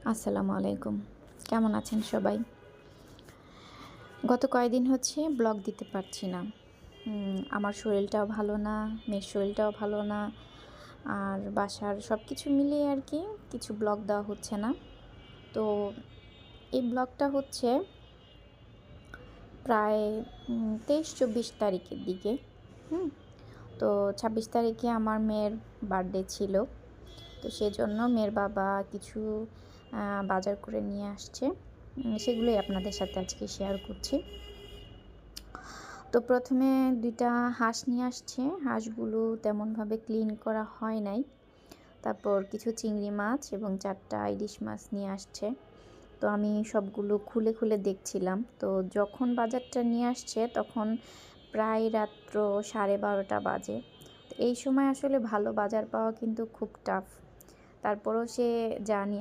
আসসালামু আলাইকুম। কেমন আছেন সবাই? গত কয়েকদিন হচ্ছে ব্লগ দিতে পারছি না। আমার শরীরটাও ভালো না, মেয়ের শরীরটাও ভালো না। আর বাসার সবকিছু মিলিয়ে আরকি কিছু ব্লগ দেওয়া হচ্ছে না। তো এই ব্লগটা হচ্ছে প্রায় ২৩-২৪ তারিখের দিকে। হুম? তো ২৬ তারিখে আমার মেয়ের বার্থডে ছিল। তো সেজন্য মেয়ের বাবা কিছু বাজার করে নিয়ে আসছে। সেগুলোই আপনাদের সাথে আজকে শেয়ার করছি। তো প্রথমে ২ টা হাঁস নিয়ে আসছে। হাঁসগুলো তেমনভাবে ক্লিন করা হয় নাই। তারপর কিছু চিংড়ি মাছ এবং ৪ টা ইলিশ মাছ নিয়ে আসছে। তো আমি সবগুলো খুলে, খুলে দেখছিলাম। তো যখন বাজারটা নিয়ে আসছে তখন প্রায় রাত্র ১২:৩০ বাজে। তো এই সময় আসলে ভালো বাজার পাওয়া কিন্তু খুব টাফ। তারপরও সে যা নিয়ে